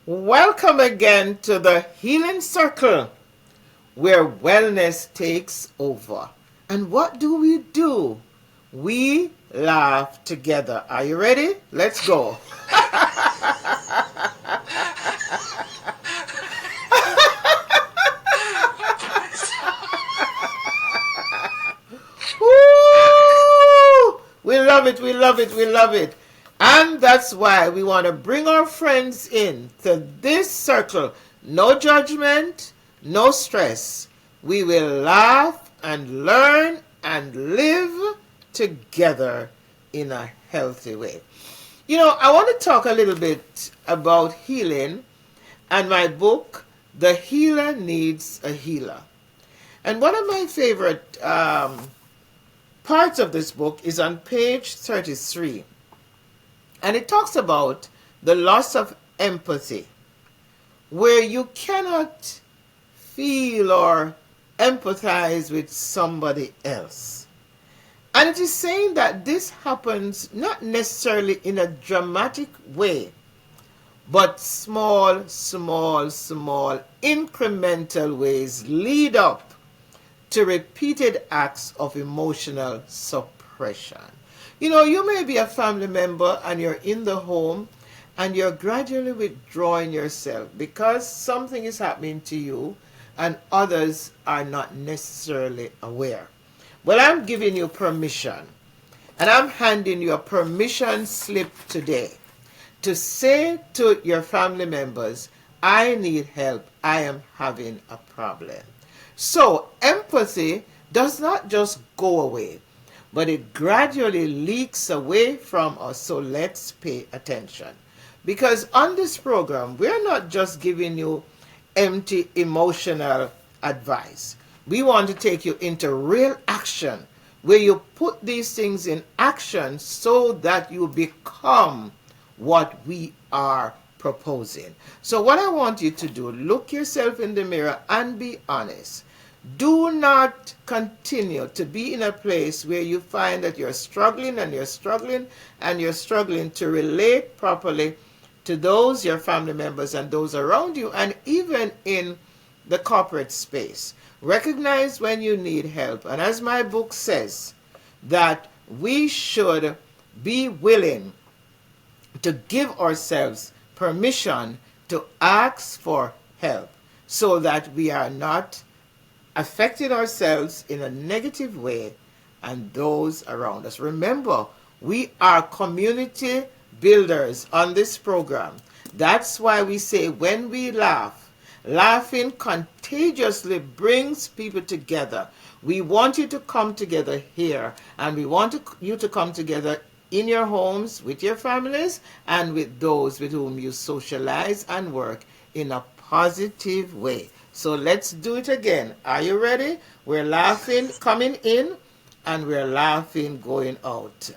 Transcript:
Welcome again to the Healing Circle, where wellness takes over. And what do? We laugh together. Are you ready? Let's go. Woo! We love it. And that's why we want to bring our friends in to this circle. No judgment, no stress. We will laugh and learn and live together in a healthy way. I want to talk a little bit about healing and my book, The Healer Needs a Healer. And one of my favorite parts of this book is on page 33. And it talks about the loss of empathy, where you cannot feel or empathize with somebody else. And it is saying that this happens not necessarily in a dramatic way, but small incremental ways lead up to repeated acts of emotional suppression. You may be a family member and you're in the home and you're gradually withdrawing yourself because something is happening to you and others are not necessarily aware. Well, I'm giving you permission, and I'm handing you a permission slip today to say to your family members, I need help, I am having a problem. So empathy does not just go away, but it gradually leaks away from us. So let's pay attention. Because on this program, we're not just giving you empty emotional advice. We want to take you into real action where you put these things in action so that you become what we are proposing. So what I want you to do, look yourself in the mirror and be honest. Do not continue to be in a place where you find that you're struggling to relate properly to those, your family members and those around you, and even in the corporate space. Recognize when you need help. And as my book says, that we should be willing to give ourselves permission to ask for help so that we are not affecting ourselves in a negative way and those around us. Remember, we are community builders on this program. That's why we say when we laugh, laughing contagiously brings people together. We want you to come together here, and we want you to come together in your homes, with your families, and with those with whom you socialize and work in a positive way. So let's do it again. Are you ready? We're laughing coming in, and we're laughing going out.